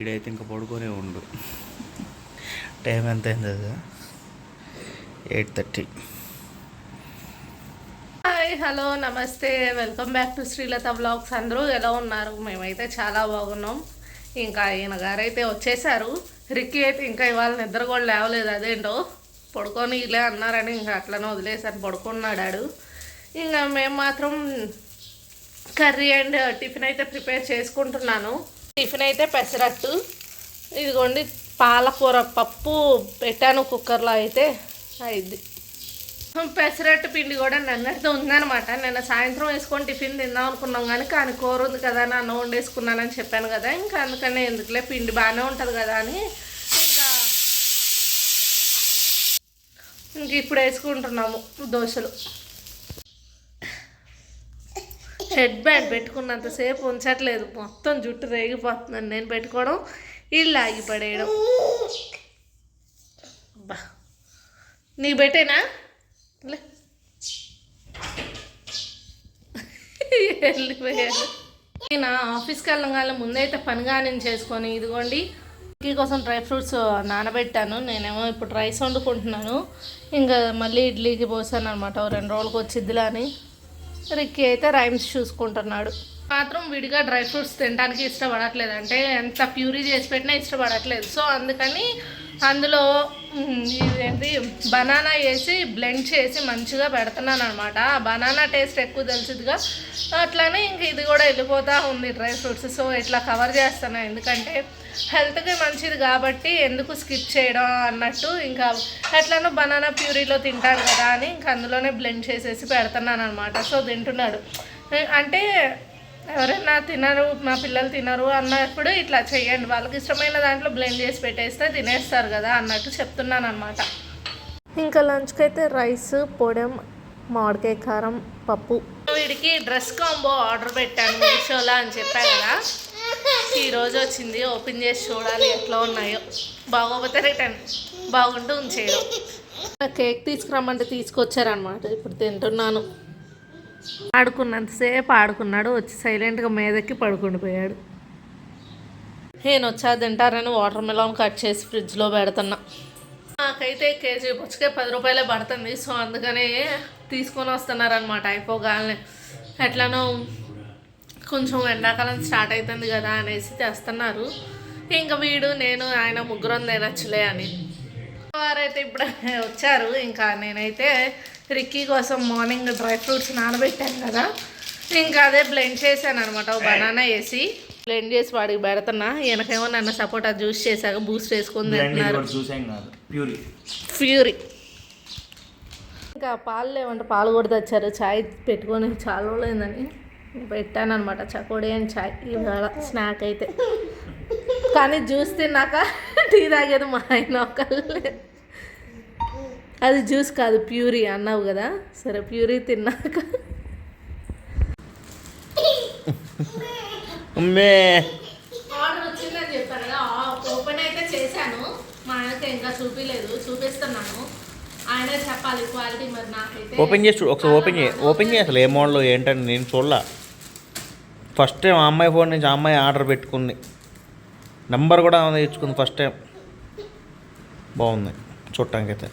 వీడైతే ఇంకా పడుకొనే ఉండు. టైం ఎంత అయింది కదా, 8:30. హాయ్, హలో, నమస్తే, welcome back to Srilatha blogs. అందరూ ఎలా ఉన్నారు? మేమైతే చాలా బాగున్నాం. ఇంకా ఈయన గారైతే వచ్చేసారు. రిక్కీ అయితే ఇంకా ఇవాళ నిద్ర కూడా లేవలేదు. అదేంటో పడుకొని ఇలా అన్నారని ఇంకా అట్లనే వదిలేసాను, పడుకున్నాడు. ఇంకా మేము మాత్రం కర్రీ అండ్ టిఫిన్ అయితే ప్రిపేర్ చేసుకుంటున్నాను. టిఫిన్ అయితే పెసరట్టు, ఇదిగోండి పాలకూర పప్పు పెట్టాను కుక్కర్లో, అయితే అయింది. పెసరట్టు పిండి కూడా నిన్నటితో ఉందనమాట. నిన్న సాయంత్రం వేసుకొని టిఫిన్ తిందాం అనుకున్నాం, కానీ కూర ఉంది కదా అని అన్నం వండేసుకున్నానని చెప్పాను కదా, ఇంకా అందుకనే ఎందుకులే పిండి బాగానే ఉంటుంది కదా అని ఇంక ఇప్పుడు వేసుకుంటున్నాము దోశలు. హెడ్ బ్యాండ్ పెట్టుకున్నంతసేపు ఉంచట్లేదు, మొత్తం జుట్టు రేగిపోతుందని నేను పెట్టుకోవడం, ఇల్లు ఆగిపడేయడం. అబ్బా, నీకు పెట్టేనా? వెళ్ళిపోయాను. నేను ఆఫీస్కి వెళ్ళగానే ముందైతే పనిగా నేను చేసుకొని ఇదిగోండి ఇడ్లీ కోసం డ్రై ఫ్రూట్స్ నానబెట్టాను. నేనేమో ఇప్పుడు రైస్ వండుకుంటున్నాను. ఇంకా మళ్ళీ ఇడ్లీకి పోసాను అనమాట, 2 రోజులకు వచ్చిద్దిలా అని. రిక్కీ అయితే రైమ్స్ చూసుకుంటున్నాడు. మాత్రం విడిగా డ్రై ఫ్రూట్స్ తినడానికి ఇష్టపడట్లేదు, అంటే ఎంత ప్యూరీ చేసి పెట్టినా ఇష్టపడట్లేదు. సో అందుకని అందులో ఏంటి బనానా వేసి బ్లెండ్ చేసి మంచిగా పెడుతున్నాను అనమాట. ఆ బనానా టేస్ట్ ఎక్కువ తెలిసిదిగా, అట్లానే ఇంక ఇది కూడా వెళ్ళిపోతూ ఉంది డ్రై ఫ్రూట్స్. సో ఇట్లా కవర్ చేస్తాను, ఎందుకంటే హెల్త్కి మంచిది కాబట్టి ఎందుకు స్కిప్ చేయడం అన్నట్టు. ఇంకా ఎట్లనో బనానా ప్యూరీలో తింటాడు కదా అని ఇంకా అందులోనే బ్లెండ్ చేసేసి పెడుతున్నాను అనమాట. సో తింటున్నాడు. అంటే ఎవరైనా తినరు, మా పిల్లలు తినరు అన్నప్పుడు ఇట్లా చెయ్యండి, వాళ్ళకి ఇష్టమైన దాంట్లో బ్లెండ్ చేసి పెట్టేస్తే తినేస్తారు కదా అన్నట్టు చెప్తున్నాను అనమాట. ఇంకా లంచ్కి అయితే రైస్, పొడం, మామిడికాయ కారం, పప్పు. వీడికి డ్రెస్ కాంబో ఆర్డర్ పెట్టాను మీషోలో అని చెప్పా కదా, ఈరోజు వచ్చింది. ఓపెన్ చేసి చూడాలి ఎట్లా ఉన్నాయో, బాగోపోతే రిటర్న్, బాగుంటూ ఉంచేయడం. కేక్ తీసుకురమ్మంటే తీసుకొచ్చారనమాట. ఇప్పుడు తింటున్నాను. ఆడుకున్నంతసేపు ఆడుకున్నాడు, వచ్చి సైలెంట్గా మీదకి పడుకుండిపోయాడు. నేను వచ్చా తింటారని వాటర్ మిలన్ కట్ చేసి ఫ్రిడ్జ్లో పెడుతున్నా. నాకైతే కేజీ పుచ్చకాయ 10 రూపాయలే పడుతుంది. సో అందుకనే తీసుకొని వస్తున్నారనమాట అయిపోగానే. ఎట్లనో కొంచెం ఎండాకాలం స్టార్ట్ అవుతుంది కదా అనేసి తెస్తున్నారు. ఇంకా వీడు నేను ఆయన ముగ్గురం తినచ్చులే అని. వారైతే ఇప్పుడు వచ్చారు. ఇంకా నేనైతే రిక్కీ కోసం మార్నింగ్ డ్రై ఫ్రూట్స్ నానబెట్టాను కదా, ఇంకా అదే బ్లెండ్ చేశాను అనమాట. బనానా వేసి బ్లెండ్ చేసి వాడికి పెడుతున్నా. వెనకేమో నన్ను సపోటా జ్యూస్ చేశాక బూస్ట్ వేసుకొని తింటున్నారు. ఫ్యూరీ. ఇంకా పాలు లేవంటే పాలు కూడా తెచ్చారు. చాయ్ పెట్టుకొని చాలా రోజులైందని పెట్టాను అనమాట. చకోడీ అండ్ చాయ్ ఇవాళ స్నాక్ అయితే. కానీ జ్యూస్ తిన్నాక టీ తాగేది మా ఆయన ఒకళ్ళే. అది జ్యూస్ కాదు, ప్యూరీ అన్నావు కదా, సరే ప్యూరీ తిన్నాక. ఆర్డర్ వచ్చిందని చెప్పాను కదా, ఓపెన్ అయితే చేశాను. మా ఆయనకి ఇంకా చూపించలేదు, చూపిస్తున్నాను. ఆయనే చెప్పాలి క్వాలిటీ. మరి నాకైతే ఓపెన్ చేసి ఒకసారి ఓపెన్ చేయి అసలు ఏ మోడల్ ఏంటని నేను చూడలా. ఫస్ట్ టైం ఆ అమ్మాయి ఫోన్ నుంచి ఆ అమ్మాయి ఆర్డర్ పెట్టుకుంది, నెంబర్ కూడా తెచ్చుకుంది ఫస్ట్ టైం. బాగుంది చూడటానికి అయితే.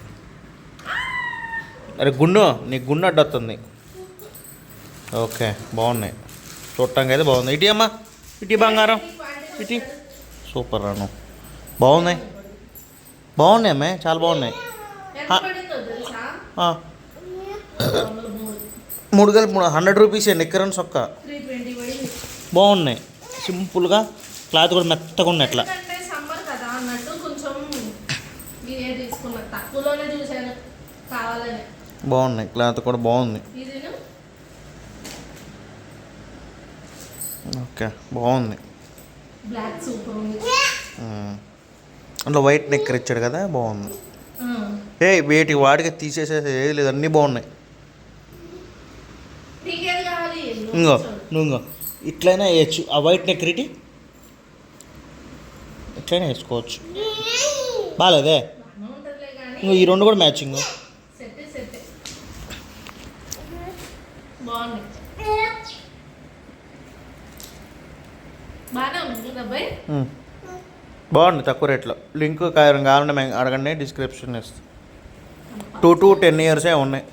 అరే గుండు, నీకు గుండు అడ్డొస్తుంది. ఓకే బాగున్నాయి చూడటానికి అయితే బాగుంది. ఇటీ అమ్మా, ఇటీ బంగారం, ఇటీ. సూపర్ రాను, బాగున్నాయి అమ్మాయి, చాలా బాగున్నాయి. 3 కలిపి 100 రూపీసే నిక్కరని సొక్క. బాగున్నాయి, సింపుల్గా, క్లాత్ కూడా మెత్తగా ఉన్నాయి. ఎట్లా బాగున్నాయి, క్లాత్ కూడా బాగుంది. ఓకే బాగుంది. అందులో వైట్ నెక్కర్ ఇచ్చాడు కదా, బాగుంది. వేటికి వాటికి తీసేసేది ఏది లేదు, అన్నీ బాగున్నాయి. ఇంకో ఇట్లయినా వేయచ్చు, ఆ వైట్ నెక్కరిటి ఇట్లయినా వేసుకోవచ్చు. బాగాలేదే, ఇంకో ఈ 2 కూడా మ్యాచింగ్. బాగుంది. బాగానే ఉంది అబ్బాయి. బాగుంది తక్కువ రేట్లో లింక్ కావాలంటే మేము అడగండి డిస్క్రిప్షన్ ఇస్తాం 2 to 10 years ఉన్నాయి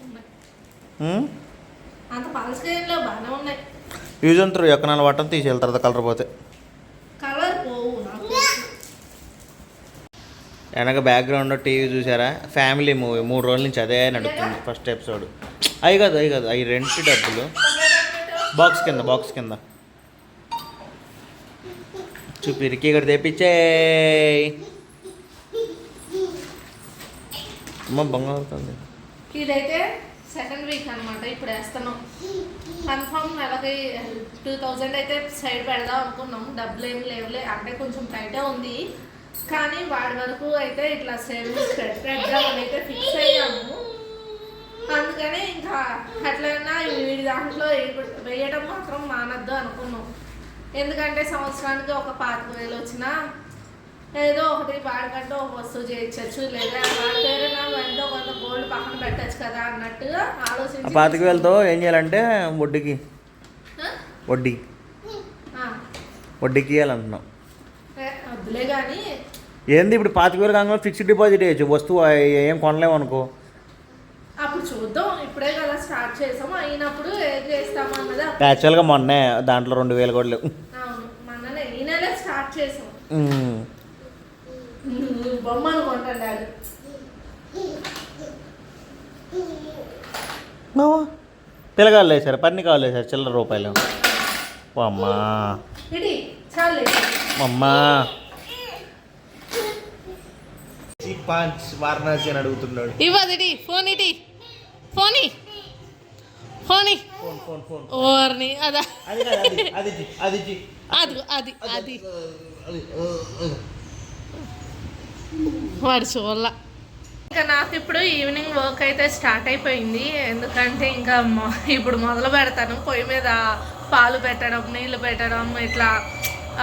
అంత పలసలో బాగానే ఉన్నాయి. యూజ్ అండ్ త్రూ ఎక్కనాలు వాటం తీసేళ్తారు కలర్ పోతే. కలర్ పోవు నాకు. వెనక బ్యాక్గ్రౌండ్ టీవీ చూసారా, ఫ్యామిలీ మూవీ 3 రోజుల నుంచి అదే నడుస్తుంది. ఫస్ట్ ఎపిసోడ్ అవి కాదు అవి రెంట్ డబ్బులు. బాక్స్ కింద చూపిరికి ఇక్కడ తెప్పించే అమ్మ బంగారుతుంది. ఇదైతే సెకండ్ వీక్ అనమాట. ఇప్పుడు వేస్తున్నాం. కన్ఫర్మ్ నెలకి 2000 అయితే సైడ్ పెడదాం అనుకున్నాం. డబ్బులు ఏమి లేవులే, అంటే కొంచెం టైటే ఉంది. కానీ వాడి వరకు అయితే ఇట్లా సేవింగ్స్ పెడదామని అయితే ఫిక్స్ అయ్యాము. అందుకని ఇంకా అట్లయినా వీడి దాంట్లో వేయడం మాత్రం మానద్దు అనుకున్నాం. ఎందుకంటే సంవత్సరానికి ఒక 25,000 వచ్చినా ఏదో ఒకటి వాడికంటే ఒక వస్తువు చేయించచ్చు, లేదా వాడి పేరున ఎంతో కొంత గోల్డ్ పక్కన పెట్టచ్చు కదా అన్నట్టుగా ఆలోచించి 25,000తో ఏం చేయాలంటే వడ్డీకి ఇవ్వాలంటున్నాం. వద్దులే కానీ ఏంది ఇప్పుడు 25,000 కాగానే ఫిక్స్డ్ డిపాజిట్ వేయచ్చు. వస్తువు ఏం కొనలేము అనుకో, అప్పుడు చూద్దాం. ఇప్పుడే కదా స్టార్ట్ చేసాము, అయినప్పుడు ఏం చేస్తాము అన్నది. యాక్చువల్గా మొన్నే దాంట్లో 2,000 కూడా లేవు. అవును, మొన్ననే ఈ నెల స్టార్ట్ చేసాం. బొమ్మ అనుకుంటాడు పిల్లగాళ్ళు వేసారు, పన్ని కావాలి వేసారు చిల్లర రూపాయలు. అమ్మా అమ్మా వారణాసి అని అడుగుతున్నాడు. ఇవ్వది ఫోన్ ఇటీ ఫోన్ ఓర్ని అదా అది వాడు చూడాల. ఇంకా నాకు ఇప్పుడు ఈవినింగ్ వర్క్ అయితే స్టార్ట్ అయిపోయింది. ఎందుకంటే ఇంకా ఇప్పుడు మొదలు పెడతాను. పొయ్యి మీద పాలు పెట్టడం, నీళ్ళు పెట్టడం, ఇట్లా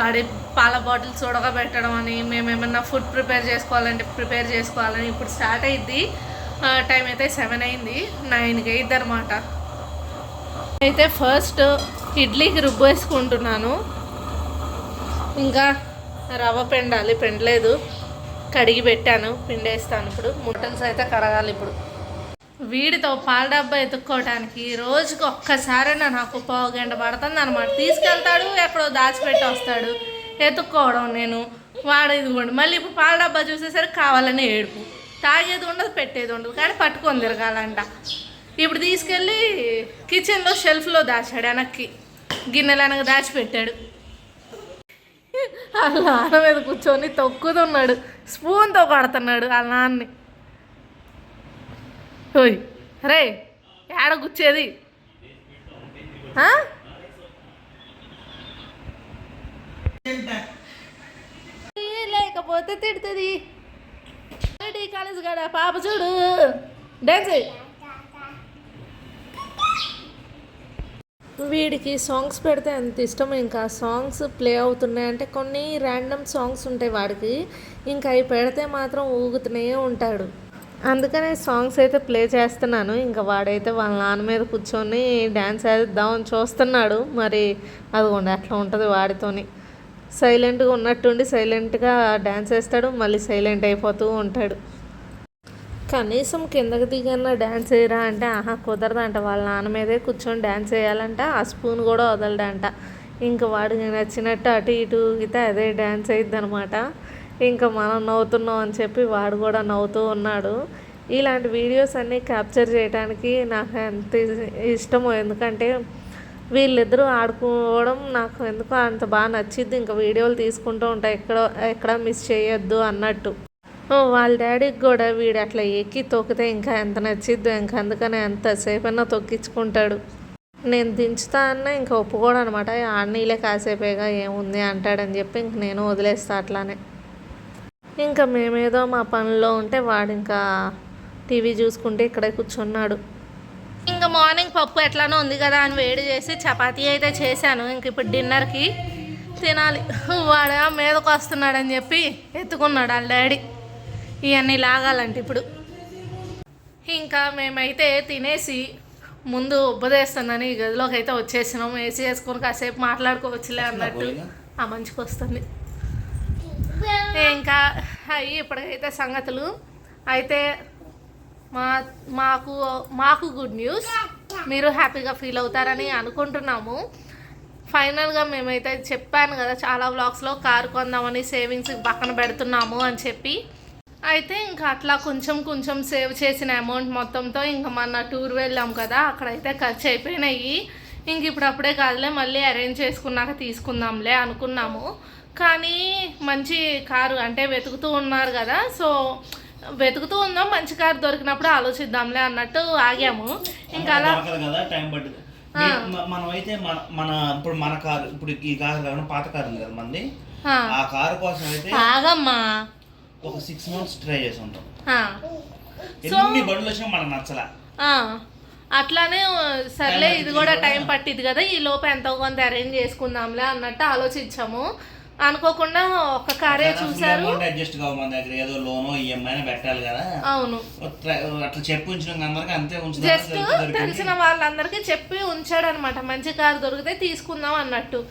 ఆడి పాల బాటిల్స్ ఉడక పెట్టడం అని, మేమేమన్నా ఫుడ్ ప్రిపేర్ చేసుకోవాలని ఇప్పుడు స్టార్ట్ అయ్యిద్ది. టైం అయితే 7 అయింది, 9కి అయ్యిద్ది అనమాట. అయితే ఫస్ట్ ఇడ్లీకి రుబ్బు వేసుకుంటున్నాను. ఇంకా రవ్వ పెండలేదు, కడిగి పెట్టాను, పిండేస్తాను. ఇప్పుడు ముట్టన్స్ అయితే కడగాలి. ఇప్పుడు వీడితో పాల డబ్బా ఎత్తుక్కోవడానికి రోజుకి ఒక్కసారైనా నాకు 1/2 గంట పడుతుంది అనమాట. తీసుకెళ్తాడు, ఎక్కడో దాచిపెట్టి వస్తాడు, ఎత్తుక్కోవడం నేను. వాడు ఇదిగోండి మళ్ళీ ఇప్పుడు పాల డబ్బా చూసేసరికి కావాలని ఏడుపు. తాగేది ఉండదు, పెట్టేది ఉండదు, కానీ పట్టుకొని తిరగాలంట. ఇప్పుడు తీసుకెళ్ళి కిచెన్లో షెల్ఫ్లో దాచాడు, వెనక్కి గిన్నెలు వెనక దాచిపెట్టాడు. వాళ్ళ నాన్న మీద కూర్చొని తొక్కుతున్నాడు, స్పూన్తో కొడుతున్నాడు వాళ్ళ నాన్నని. ఓయ్ రే ఏడ కూర్చేది లేకపోతే తిడుతుంది. కాలేజ్ కాడ పాప చూడు డాన్స్. వీడికి సాంగ్స్ పెడితే ఎంత ఇష్టం. ఇంకా సాంగ్స్ ప్లే అవుతున్నాయంటే కొన్ని ర్యాండమ్ సాంగ్స్ ఉంటాయి వాడికి, ఇంకా అవి పెడితే మాత్రం ఊగుతూనే ఉంటాడు. అందుకనే సాంగ్స్ అయితే ప్లే చేస్తున్నాను. ఇంకా వాడైతే వాళ్ళ నాన్న మీద కూర్చొని డ్యాన్స్ వేద్దామని చూస్తున్నాడు. మరి అదిగోండి అట్లా ఉంటుంది వాడితోని. సైలెంట్గా ఉన్నట్టుండి సైలెంట్గా డ్యాన్స్ వేస్తాడు, మళ్ళీ సైలెంట్ అయిపోతూ ఉంటాడు. కనీసం కిందకి దిగన్న డ్యాన్స్ వేయరా అంటే కుదరదంట. వాళ్ళ నాన్న మీదే కూర్చొని డ్యాన్స్ వేయాలంట, ఆ స్పూన్ కూడా వదలడంట. ఇంకా వాడికి నచ్చినట్టు అటు ఇటు ఊగితే అదే డ్యాన్స్ అయ్యిద్ది అనమాట. ఇంకా మనం నవ్వుతున్నాం అని చెప్పి వాడు కూడా నవ్వుతూ ఉన్నాడు. ఇలాంటి వీడియోస్ అన్నీ క్యాప్చర్ చేయడానికి నాకు ఎంత ఇష్టమో, ఎందుకంటే వీళ్ళిద్దరూ ఆడుకోవడం నాకు ఎందుకో అంత బాగా నచ్చిద్ది. ఇంకా వీడియోలు తీసుకుంటూ ఉంటాయి, ఎక్కడ మిస్ చేయొద్దు అన్నట్టు. వాళ్ళ డాడీకి కూడా వీడు అట్లా ఎక్కి తొక్కితే ఇంకా ఎంత నచ్చిద్దో, ఇంకా అందుకనే ఎంతసేపైనా తొక్కించుకుంటాడు. నేను దించుతా అన్న ఇంకా ఒప్పుకోడు అనమాట. ఆడనీలే కాసేపేగా ఏముంది అంటాడని చెప్పి ఇంక నేను వదిలేస్తా అట్లానే. ఇంకా మేమేదో మా పనిలో ఉంటే వాడు ఇంకా టీవీ చూసుకుంటే ఇక్కడే కూర్చున్నాడు. ఇంకా మార్నింగ్ పప్పు ఎట్లానో ఉంది కదా అని వేడి చేసి చపాతీ అయితే చేశాను. ఇంక ఇప్పుడు డిన్నర్కి తినాలి. వాడు మీదకు వస్తున్నాడని చెప్పి ఎత్తుకున్నాడు వాళ్ళ డాడీ. ఇవన్నీ లాగాలంటే ఇప్పుడు ఇంకా మేమైతే తినేసి ముందు ఉబ్బదేస్తుందని ఈ గదిలోకి అయితే వచ్చేసినాం. ఏసీ వేసుకొని కాసేపు మాట్లాడుకోవచ్చులే అన్నట్టు. ఆ మంచికి వస్తుంది. ఇంకా అయ్యి ఇప్పటికైతే సంగతులు అయితే మాకు గుడ్ న్యూస్, మీరు హ్యాపీగా ఫీల్ అవుతారని అనుకుంటున్నాము. ఫైనల్గా మేమైతే చెప్పాను కదా చాలా వ్లాగ్స్లో, కారు కొందామని సేవింగ్స్ పక్కన పెడుతున్నాము అని చెప్పి. అయితే ఇంకా అట్లా కొంచెం సేవ్ చేసిన అమౌంట్ మొత్తంతో ఇంకా మొన్న టూర్ వెళ్ళాం కదా, అక్కడైతే ఖర్చు అయిపోయినాయి. ఇంక ఇప్పుడు అప్పుడే కాదులే, మళ్ళీ అరేంజ్ చేసుకున్నాక తీసుకుందాంలే అనుకున్నాము. కానీ మంచి కారు అంటే వెతుకుతూ ఉన్నారు కదా, సో వెతుకుతూ ఉందాం, మంచి కారు దొరికినప్పుడు ఆలోచిద్దాంలే అన్నట్టు ఆగాము. ఇంకా అలా కదా టైం పడుతుంది. మనం అయితే మన ఇప్పుడు మన కారు, ఇప్పుడు ఈ కారు కాకుండా పాత కారు ఉంది కదా మంది, ఆ కారు కోసం అయితే ఆగమ్మా ఒక 6 months ట్రై చేసి ఉంటాం. ఎన్ని బండ్లు వచ్చినా మనకు నచ్చలా. అట్లానే సర్లే ఇది కూడా టైం పట్టింది కదా, ఈ లోపు ఎంతో కొంత అరేంజ్ చేసుకుందాంలే అన్నట్టు ఆలోచించాము. అనుకోకుండా ఒక కారే చూసారు. అడ్జస్ట్ కావు మన దగ్గర, ఏదో లోనో ఈఎంఐ పెట్టాలి కదా. అవును, అట్లా చెప్పి ఉంచిన అందరికి అంతే ఉంచుతాం. జస్ట్ తెలిసిన వాళ్ళందరికీ చెప్పి ఉంచాడు అనమాట, మంచి కారు దొరికితే తీసుకుందాం అన్నట్టు.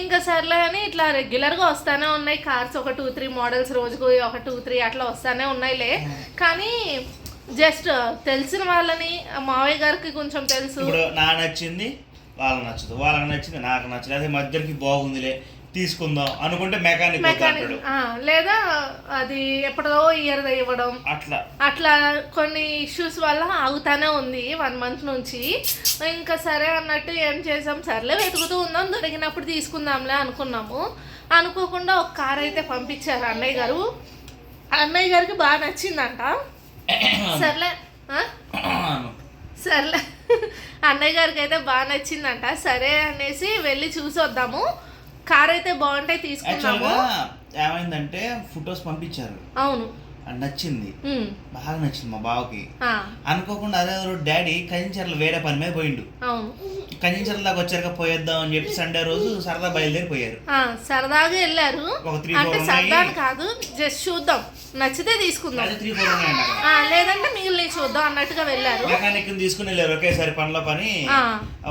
ఇంకా సర్లే అని ఇట్లా రెగ్యులర్గా వస్తానే ఉన్నాయి కార్స్, ఒక 2-3 మోడల్స్, రోజుకు ఒక 2-3 అట్లా వస్తానే ఉన్నాయిలే. కానీ జస్ట్ తెలిసిన వాళ్ళని, మావయ్య గారికి కొంచెం తెలుసు. ఇప్పుడు నాకు నచ్చింది వాళ్ళకి నచ్చదు, వాళ్ళకి నచ్చింది నాకు నచ్చదు, అదే మధ్యకి బాగుందిలే తీసుకుందాం అనుకుంటే మెకానిక్ లేదా అది ఎప్పుడో ఇయర్ ఇవ్వడం, అట్లా కొన్ని ఇష్యూస్ వల్ల ఆగుతానే ఉంది 1 month నుంచి. ఇంకా సరే అన్నట్టు ఏం చేసాం, సర్లే వెతుకుతూ ఉందాం, దొరికినప్పుడు తీసుకుందాంలే అనుకున్నాము. అనుకోకుండా ఒక కార్ అయితే పంపించారు అన్నయ్య గారు. అన్నయ్య గారికి బాగా నచ్చిందంట. సర్లే అన్నయ్య గారికి అయితే బాగా నచ్చిందంట. సరే అనేసి వెళ్ళి చూసి వద్దాము, కార్ అయితే బాగుంటాయి తీసుకున్నాము. ఏమైందంటే ఫొటోస్ పంపించారు. అవును, నచ్చింది, బాగా నచ్చింది మా బావకి. అనుకోకుండా అదే డాడీ కంచెర్లు వేరే పని మీద పోయిండు. కంచెర్ల దాకా వచ్చాక పోయేద్దాం అని చెప్పి సండే రోజు సరదా బయలుదేరిపోయారు. సరదాగా వెళ్ళారు, అంటే సరదా కాదు, జస్ట్ చూద్దాం, నచ్చితే తీసుకుందాం, లేదంటే మిగిలిన చూద్దాం అన్నట్టుగా వెళ్ళారు. మెకానిక్ తీసుకుని వెళ్ళారు ఒకేసారి పనిలో పని.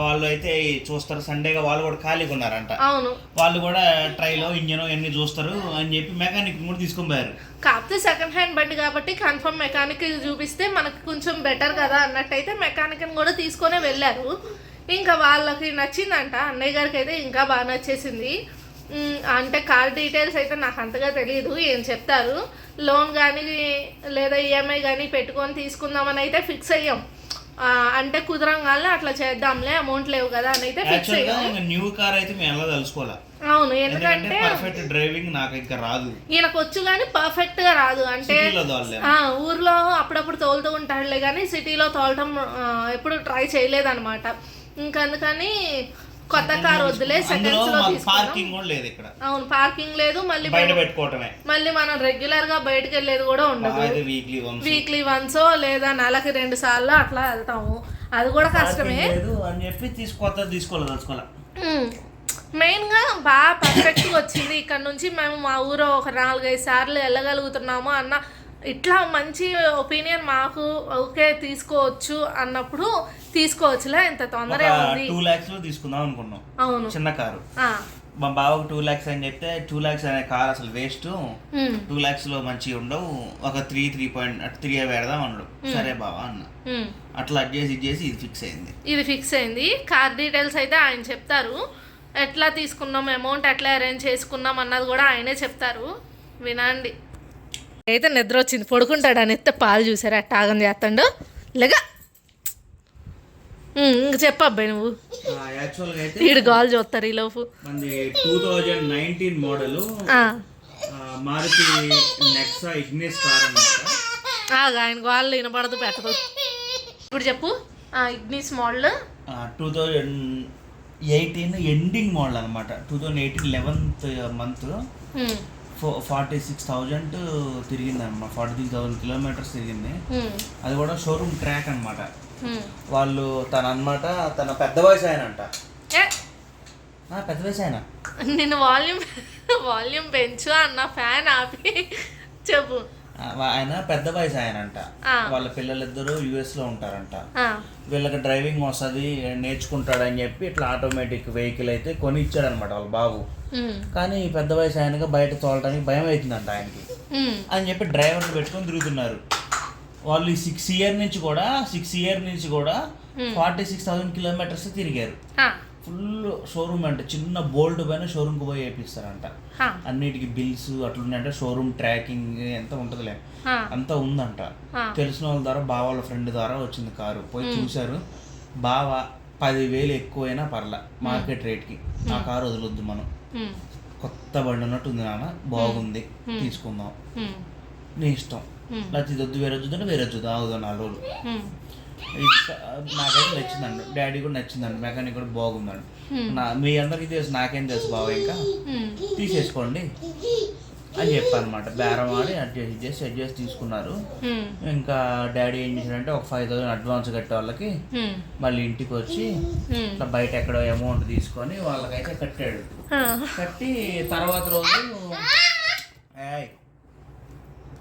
వాళ్ళు అయితే చూస్తారు, సండేగా వాళ్ళు కూడా ఖాళీగా ఉన్నారంట. అవును, వాళ్ళు కూడా ట్రైలో ఇంజన్ అన్ని చూస్తారు అని చెప్పి మెకానిక్ కూడా తీసుకొని పోయారు. కాకపోతే సెకండ్ హ్యాండ్ బండి కాబట్టి కన్ఫర్మ్ మెకానిక్ చూపిస్తే మనకు కొంచెం బెటర్ కదా అన్నట్టయితే మెకానిక్ని కూడా తీసుకొని వెళ్ళారు. ఇంకా వాళ్ళకి నచ్చిందంట, అన్నయ్య గారికి అయితే ఇంకా బాగా నచ్చేసింది. అంటే కార్ డీటెయిల్స్ అయితే నాకు అంతగా తెలియదు, ఏం చెప్తారు. లోన్ కానీ లేదా ఈఎంఐ కానీ పెట్టుకొని తీసుకుందామని అయితే ఫిక్స్ అయ్యాం. అంటే కుదరంగానే అట్లా చేద్దాంలే, అమౌంట్ లేవు కదా అని అయితే ఫిక్స్ అయ్యాం. న్యూ కార్ అయితే మేము ఎలా తెలుసుకోవాలా? అవును, ఎందుకంటే పర్ఫెక్ట్ డ్రైవింగ్ నాకు ఇంకా రాదు, ఈయనకు వచ్చు కానీ పర్ఫెక్ట్ గా రాదు. అంటే ఊర్లో అప్పుడప్పుడు తోలుతూ ఉంటాడులే కానీ సిటీలో తోలటం ఎప్పుడు ట్రై చేయలేదన్నమాట. ఇంకా అందుకని కొత్త కార్ వద్దులే, సెకండ్స్ లో పార్కింగ్ కూడా లేదు ఇక్కడ. అవును, పార్కింగ్ లేదు, మళ్ళీ బయట పెట్టుకోవటమే, మళ్ళీ మనం రెగ్యులర్ గా బయటకు వెళ్ళేది కూడా ఉండదు. వీక్లీ వన్స్ లేదా నెలకి 2 సార్లు అట్లా వెళ్తాము, అది కూడా కష్టమే అని చెప్పి తీసుకోవాలి. మెయిన్ గా బాగా పర్ఫెక్ట్ గా వచ్చింది. ఇక్కడ నుంచి మేము మా ఊరు ఒక 4-5 సార్లు వెళ్ళగలుగుతున్నాము అన్న ఇట్లా మంచి ఒపీనియన్ మాకు. ఓకే తీసుకోవచ్చు అన్నప్పుడు తీసుకోవచ్చులే, ఎంత తొందర ఉంది. 2 lakhs లో తీసుకుందాం అనుకున్నాం. అవును, చిన్న కారు. మా బావకు 2 lakhs అని చెప్తే 2 lakhs అనే కార్ అసలు వేస్ట్, 2 lakhs లో మంచిగా ఉండవు, ఒక 3 పెడదాం అన్నాడు. సరే బావా అన్న, అట్లా అడ్జస్ట్ చేసి ఇది ఫిక్స్ అయింది. కార్ డీటెయిల్స్ అయితే ఆయన చెప్తారు, ఎట్లా తీసుకున్నాం, అమౌంట్ ఎట్లా అరేంజ్ చేసుకున్నాం అన్నది కూడా ఆయనే చెప్తారు, వినండి. అయితే నిద్ర వచ్చింది, పడుకుంటాడు అని ఎత్తే పాలు చూసారా అట్ట ఆగం చేస్తాడు. లేగా ఇంక చెప్పబ్బాయి నువ్వు, వీడు గాల్ చూస్తారు ఈలోపు. 2019 model Maruti Nexa Ignis car అన్నమాట. ఆయన గాల్ వినపడదు పెట్టదు. ఇప్పుడు చెప్పు, ఇగ్నిస్ మోడల్ 2018 ఎండింగ్ మోడల్ అనమాట. 2018 11th month 46,000 తిరిగింది అనమాట, 46,000 kilometers తిరిగింది. అది కూడా షోరూమ్ ట్రాక్ అనమాట. వాళ్ళు తన పెద్ద వయసు ఆయన అంట, పెద్ద వయసు ఆయన. నేను వాల్యూమ్ పెంచు అన్న, ఫ్యాన్ ఆపి చెప్పు. ఆయన పెద్ద వయసు ఆయన అంట, వాళ్ళ పిల్లలిద్దరూ US లో ఉంటారంట. వీళ్ళకి డ్రైవింగ్ వస్తుంది, నేర్చుకుంటాడని చెప్పి ఇట్లా ఆటోమేటిక్ వెహికల్ అయితే కొని ఇచ్చాడు అనమాట వాళ్ళ బాబు. కానీ పెద్ద వయసు ఆయనగా బయట తోలడానికి భయం అవుతుందంట ఆయనకి. అని చెప్పి డ్రైవర్ని పెట్టుకొని తిరుగుతున్నారు. వాళ్ళు ఈ 6 ఇయర్ నుంచి కూడా 46,000 కిలోమీటర్స్ తిరిగారు. ఫుల్ షోరూమ్ అంటే చిన్న బోల్ట్ పైన షోరూమ్కి పోయి వేపిస్తారంట. అన్నిటికీ బిల్స్ అట్లున్నాయంటే షోరూమ్ ట్రాకింగ్ ఎంత ఉంటుందిలే అంతా ఉందంట. తెలిసిన వాళ్ళ ద్వారా బావాళ్ళ ఫ్రెండ్ ద్వారా వచ్చింది కారు. పోయి చూశారు. బావ 10,000 ఎక్కువైనా పర్లా మార్కెట్ రేట్కి ఆ కారు వదలొద్దు, మనం కొత్త బండి ఉన్నట్టు ఉంది నాన్న, బాగుంది తీసుకుందాం, నీ ఇష్టం, లేకపోతే వద్దు వేరే వద్దు అంటే వేరే చూద్దాం, ఆగుదాం 4 రోజులు. నాకైతే నచ్చిందండి, డాడీ కూడా నచ్చిందండి, మెకానిక్ కూడా బాగుందండి. మీ అందరికీ తెలుసు, నాకేం తెలుసు బావ, ఇంకా తీసేసుకోండి అని చెప్పానమాట. బేరం ఆడి అడ్జస్ట్ చేసి తీసుకున్నారు. ఇంకా డాడీ ఏం చేశాడంటే ఒక 5,000 అడ్వాన్స్ కట్టే వాళ్ళకి మళ్ళీ ఇంటికి వచ్చి ఇట్లా బయట ఎక్కడో అమౌంట్ తీసుకొని వాళ్ళకైతే కట్టాడు. కట్టి తర్వాత రోజు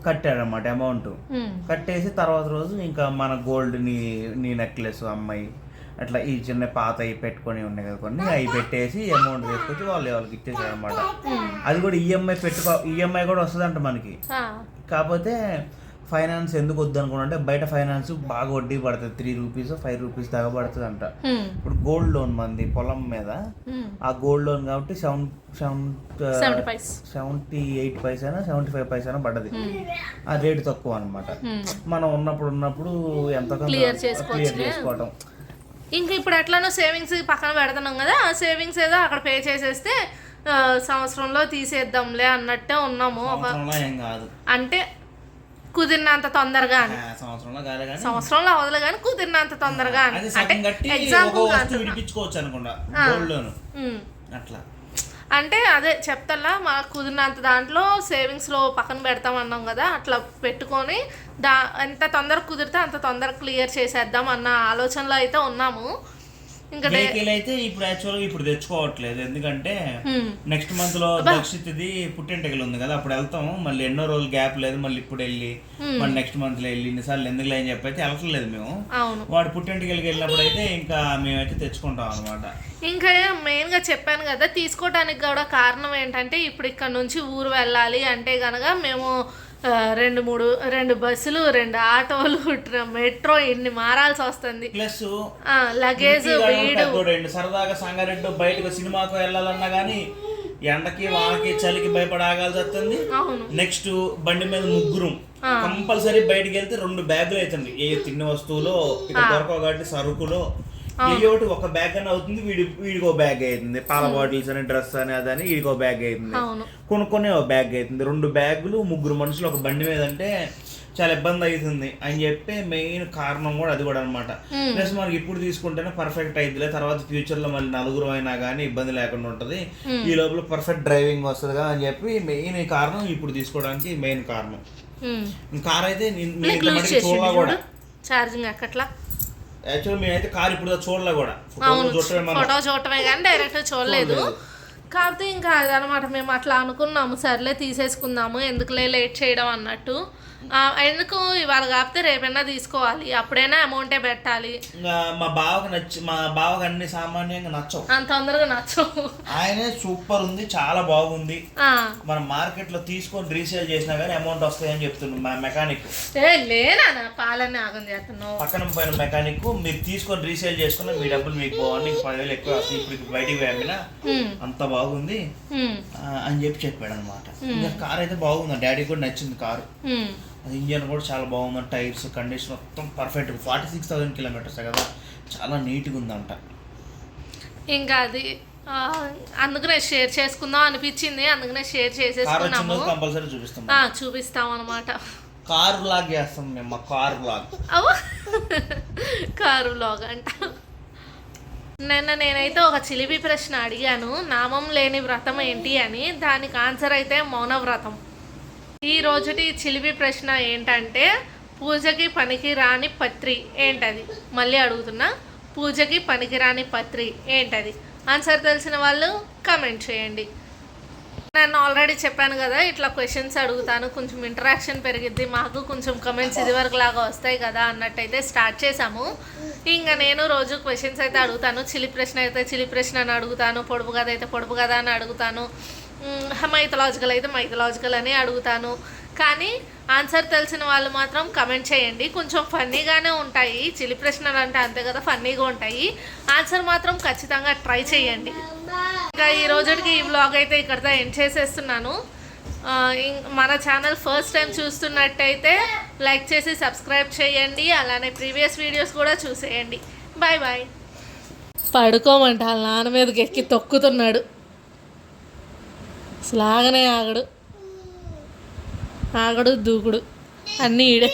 కట్టాడనమాట అమౌంట్. కట్టేసి తర్వాత రోజు ఇంకా మన గోల్డ్ నీ నెక్లెస్ అమ్మాయి అట్లా ఈ చిన్న పాత అవి పెట్టుకొని ఉన్నాయి కదా కొన్ని, అవి పెట్టేసి అమౌంట్ తీసుకొచ్చి వాళ్ళకి ఇచ్చేసారు అనమాట. అది కూడా ఈఎంఐ కూడా వస్తుందంట మనకి. కాకపోతే ఫైనాన్స్ ఎందుకు వద్దు అనుకున్నా, బయట ఫైనాన్స్ బాగా వడ్డీ పడుతుంది, 3 రూపీస్ 5 రూపీస్ దాకా పడుతుంది అంట. ఇప్పుడు గోల్డ్ లోన్ మంది పొలం మీద, ఆ గోల్డ్ లోన్ కాబట్టి 78 పైసా 75 పైసా పడ్డది. ఆ రేటు తక్కువ అనమాట. మనం ఉన్నప్పుడు ఎంత క్లియర్ చేసుకోవటం. ఇంకా ఇప్పుడు ఎట్లానో సేవింగ్స్ పక్కన పెడుతున్నాం కదా, ఆ సేవింగ్స్ ఏదో అక్కడ పే చేసేస్తే సంవత్సరంలో తీసేద్దాంలే అన్నట్టే ఉన్నాము. అంటే కుదిరినంత తొందరగా, సంవత్సరంలో అవ్వదు కానీ కుదిరినంత తొందరగా అంటే అదే చెప్తా, మాకు కుదిరినంత దాంట్లో సేవింగ్స్లో పక్కన పెడతామన్నాం కదా, అట్లా పెట్టుకొని ఎంత తొందరగా కుదిరితే అంత తొందరగా క్లియర్ చేసేద్దాం అన్న ఆలోచనలో అయితే ఉన్నాము. ఇంకా అయితే ఇప్పుడు తెచ్చుకోవట్లేదు, ఎందుకంటే నెక్స్ట్ మంత్ లో దక్షిత్ది పుట్టింటికలు ఉంది కదా, అప్పుడు వెళ్తాము. మళ్ళీ ఎన్నో రోజులు గ్యాప్ లేదు, మళ్ళీ ఇప్పుడు వెళ్ళి మళ్ళీ నెక్స్ట్ మంత్ లో వెళ్ళి ఇన్నిసార్లు ఎందుకు అని చెప్పి అయితే వెళ్ళట్లేదు మేము. వాడు పుట్టింటికలకి వెళ్ళినప్పుడు అయితే ఇంకా మేమైతే తెచ్చుకుంటాం అనమాట. ఇంకా మెయిన్ గా చెప్పాను కదా, తీసుకోవడానికి కూడా కారణం ఏంటంటే ఇప్పుడు ఇక్కడ నుంచి ఊరు వెళ్ళాలి అంటే గనక మేము 2 బస్సులు 2 ఆటోలు మెట్రో ఇన్ని మారాల్సి వస్తుంది. ప్లస్ లగేజ్ సరదాగా సంగారెడ్డి బయటకు సినిమాకు వెళ్ళాలన్నా గానీ ఎండకి వానకి చలికి భయపడి ఆగాల్సి వస్తుంది. నెక్స్ట్ బండి మీద 3 కంపల్సరీ బయటకు వెళ్తే 2 బ్యాగులు అవుతుంది. ఏ తిన్న వస్తువులో ఇక్కడ దొరకవు కాబట్టి సరుకులో ఒకటి ఒక బ్యాగ్ అని అవుతుంది, వీడికో బ్యాగ్ అవుతుంది. పాల బాటిల్స్ అని డ్రెస్ అని అదని వీడికో బ్యాగ్ అవుతుంది, కొనుక్కొని ఒక బ్యాగ్ అవుతుంది. 2 బ్యాగులు 3 మనుషులు ఒక బండి మీద అంటే చాలా ఇబ్బంది అవుతుంది అని చెప్పి మెయిన్ కారణం కూడా అది కూడా అనమాట. ప్లస్ మనకి ఇప్పుడు తీసుకుంటేనే పర్ఫెక్ట్ అయిద్దిలే, తర్వాత ఫ్యూచర్ లో మళ్ళీ 4 అయినా కానీ ఇబ్బంది లేకుండా ఉంటది, ఈ లోపల పర్ఫెక్ట్ డ్రైవింగ్ వస్తుందిగా అని చెప్పి మెయిన్ కారణం ఇప్పుడు తీసుకోవడానికి మెయిన్ కారణం. కార్ అయితే చూడలా కూడా ఛార్జింగ్ ఎక్కట్లా. యాక్చువల్ మేమైతే కార్ ఇప్పుడు చూడలే కూడా, ఫోటో చూడటమే కానీ డైరెక్ట్ చూడలేదు. కాకపోతే ఇంకా అదనమాట, మేము అట్లా అనుకున్నాము, సర్లే తీసేసుకుందాము ఎందుకులే లేట్ చేయడం అన్నట్టు. ఎందుకు ఇవాళ కాకపోతే రేపైనా తీసుకోవాలి, అప్పుడైనా అమౌంటే పెట్టాలి. మా బావకు అన్ని సామాన్యంగా నచ్చవు, అంత తొందరగా నచ్చవు. ఆయనే సూపర్ ఉంది, చాలా బాగుంది, మన మార్కెట్ లో తీసుకొని రీసేల్ చేసినా కానీ అమౌంట్ వస్తాయని చెప్తున్నాడు మా మెకానిక్. లేనా పాలన్నీ ఆగం చేస్తున్నావు, పక్కన పోయిన మెకానిక్ మీరు తీసుకొని రీసేల్ చేసుకున్నా మీ డబ్బులు మీకు పోవాలి, 10,000 ఎక్కువ వస్తాయి, ఇప్పుడు బయటికి వేపినా అంత బాగుంది అని చెప్పాడు అనమాట. ఇంకా కార్ అయితే బాగుంది, డాడీ కూడా నచ్చింది కారు. అది ఇంజన్ కూడా చాలా బాగుంది, టైర్స్ కండిషన్ మొత్తం పర్ఫెక్ట్. 46,000 కిలోమీటర్స్ కదా, చాలా నీట్గా ఉందంట. ఇంకా అది అందుకనే షేర్ చేసుకుందాం అనిపించింది, అందుకనే షేర్ చేసేసుకున్నాము. కంపల్సరీ చూపిస్తాం అనమాట. కార్ వ్లాగ్ చేస్తాం మేము, మా కార్ వ్లాగ్. కారు వ్లాగ్ అంట. నేనైతే ఒక చిలిపి ప్రశ్న అడిగాను, నామం లేని వ్రతం ఏంటి అని. దానికి ఆన్సర్ అయితే మౌన వ్రతం. ఈ రోజుటి చిలిపి ప్రశ్న ఏంటంటే, పూజకి పనికి రాని పత్రి ఏంటది? మళ్ళీ అడుగుతున్నా, పూజకి పనికి రాని పత్రి ఏంటది? ఆన్సర్ తెలిసిన వాళ్ళు కమెంట్ చేయండి. నేను ఆల్రెడీ చెప్పాను కదా, ఇట్లా క్వశ్చన్స్ అడుగుతాను, కొంచెం ఇంటరాక్షన్ పెరిగిద్ది, మాకు కొంచెం కమెంట్స్ ఇదివరకు లాగా వస్తాయి కదా అన్నట్టయితే స్టార్ట్ చేసాము. ఇంకా నేను రోజు క్వశ్చన్స్ అయితే అడుగుతాను, చిలి ప్రశ్న అయితే చిలి ప్రశ్న అని అడుగుతాను, పొడుపు కథ అయితే పొడుపు కథ అని అడుగుతాను, మైథలాజికల్ అయితే మైథలాజికల్ అని అడుగుతాను. కానీ ఆన్సర్ తెలిసిన వాళ్ళు మాత్రం కమెంట్ చేయండి. కొంచెం ఫన్నీగానే ఉంటాయి, చిలి ప్రశ్నలు అంటే అంతే కదా, ఫన్నీగా ఉంటాయి. ఆన్సర్ మాత్రం ఖచ్చితంగా ట్రై చేయండి. ఇంకా ఈ రోజుకి ఈ వ్లాగ్ అయితే ఇక్కడితో ఎండ్ చేసేస్తున్నాను. మన ఛానల్ ఫస్ట్ టైం చూస్తున్నట్టయితే లైక్ చేసి సబ్స్క్రైబ్ చేయండి. అలానే ప్రీవియస్ వీడియోస్ కూడా చూసేయండి. Bye bye. పడుకోమంట వాళ్ళ నాన్న మీదకి ఎక్కి తొక్కుతున్నాడు, అసలు ఆగనే ఆగడు, దూకుడు అన్నీ ఈడే.